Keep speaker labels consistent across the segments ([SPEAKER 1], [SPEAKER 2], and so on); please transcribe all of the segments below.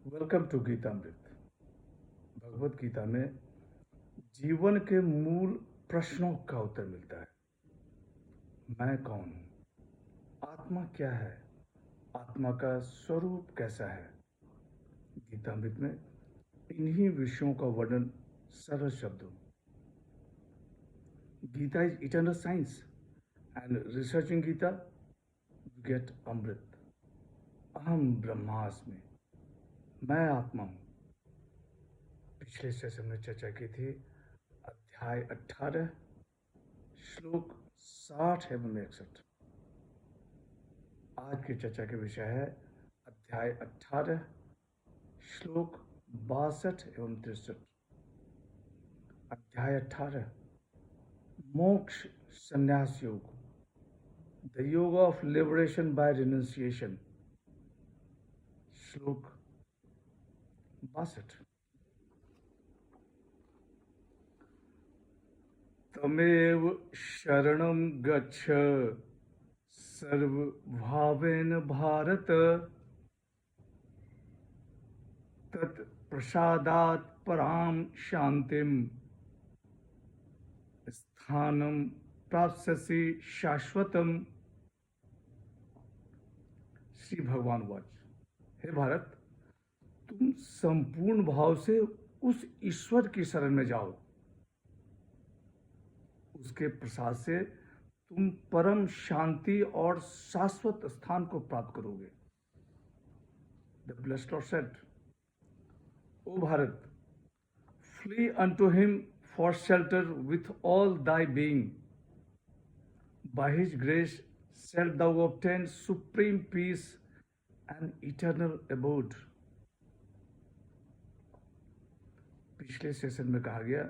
[SPEAKER 1] Welcome to Geetamrit. Bhagavad Gita में जीवन के मूल प्रश्नों का उत्तर मिलता है। मैं कौन हूँ? आत्मा क्या है? आत्मा का स्वरूप कैसा है? गीतामृत में इन्हीं विषयों का वर्णन सरल शब्दों। Gita is eternal science and researching Gita गेट अमृत। अहम ब्रह्मास्मि, मैं आत्मा हूँ। पिछले सेशन में चर्चा की थी अध्याय 18 श्लोक 60 एवं 61। आज की चर्चा के विषय है अध्याय 18 श्लोक 62 एवं 63। अध्याय 18 मोक्ष संन्यास योग, द योग ऑफ लिबरेशन बाय रिनंसिएशन। श्लोक 62। तमेव शरणं गच्छ सर्वभावेन भारत, तत् प्रसादात् पराम शांतिम स्थानम प्राप्स्यसि शाश्वतम। श्री भगवान वाच, हे भारत, तुम संपूर्ण भाव से उस ईश्वर की शरण में जाओ। उसके प्रसाद से तुम परम शांति और शाश्वत स्थान को प्राप्त करोगे। The blessed Lord said, O Bharat, flee unto him for shelter with all thy being. By his grace shalt thou obtain supreme peace and eternal abode. पिछले सेशन में कहा गया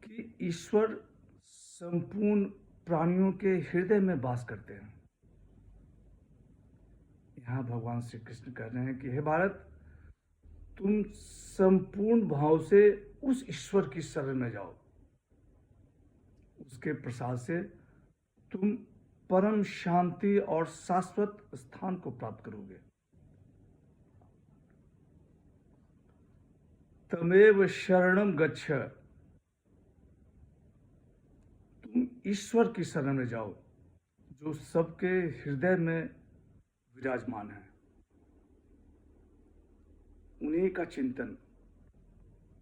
[SPEAKER 1] कि ईश्वर संपूर्ण प्राणियों के हृदय में वास करते हैं। यहाँ भगवान श्री कृष्ण कह रहे हैं कि हे भारत, तुम संपूर्ण भाव से उस ईश्वर की शरण में जाओ। उसके प्रसाद से तुम परम शांति और शाश्वत स्थान को प्राप्त करोगे। तमेव शरणम गच्छ, तुम ईश्वर की शरण में जाओ जो सबके हृदय में विराजमान है। उन्हीं का चिंतन,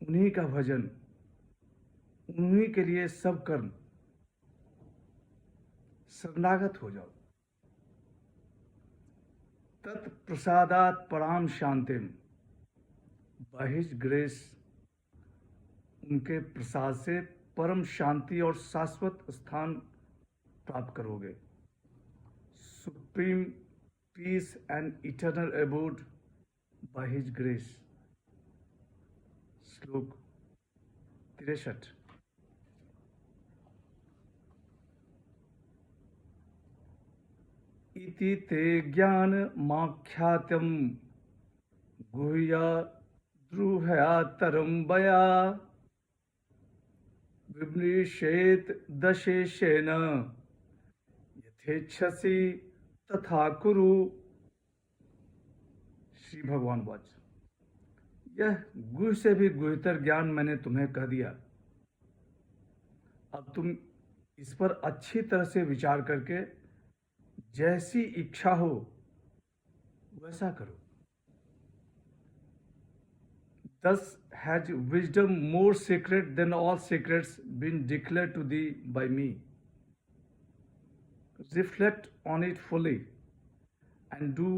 [SPEAKER 1] उन्हीं का भजन, उन्हीं के लिए सब कर्म। शरणागत हो जाओ। तत्प्रसादात पराम शांतिम, बाय हिज ग्रेस, उनके प्रसाद से परम शांति और शाश्वत स्थान प्राप्त करोगे। Supreme peace and eternal abode by his grace. श्लोक 63। इति ते ज्ञानमाख्यातं गुह्या द्रुह्यातरं वया, विमृशेत दशेशेन यथेच्छसि तथा कुरु। श्री भगवान वाच, यह गुह से भी गुहतर ज्ञान मैंने तुम्हें कह दिया। अब तुम इस पर अच्छी तरह से विचार करके जैसी इच्छा हो वैसा करो। Thus has wisdom more secret than all secrets been declared to thee by me. Reflect on it fully and do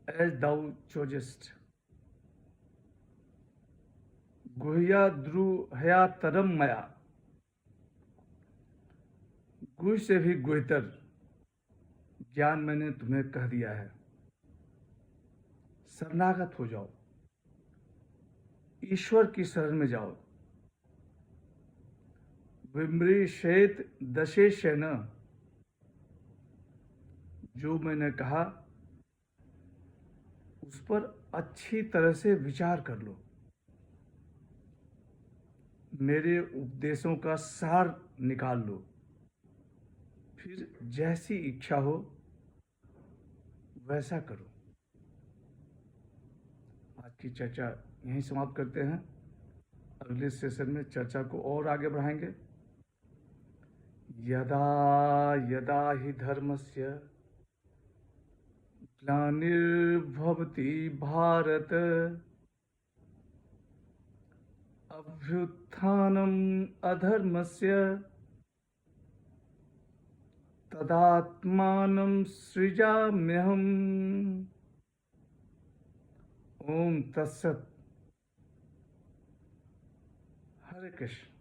[SPEAKER 1] as thou choosest. गुह्या द्रुह्या तरम मया, गुह से भी गुहतर ज्ञान मैंने तुम्हें कह दिया है। शरणागत हो जाओ, ईश्वर की शरण में जाओ। विमृशेत दशेशेन, जो मैंने कहा उस पर अच्छी तरह से विचार कर लो। मेरे उपदेशों का सार निकाल लो, फिर जैसी इच्छा हो वैसा करो। की चर्चा यहीं समाप्त करते हैं। अगले सेशन में चर्चा को और आगे बढ़ाएंगे। यदा यदा हि धर्मस्य ग्लानिर्भवति भारत अभ्युत्थानम् अधर्मस्य तदात्मानं सृजाम्यहम्। ओम तत्सत। हरे कृष्ण।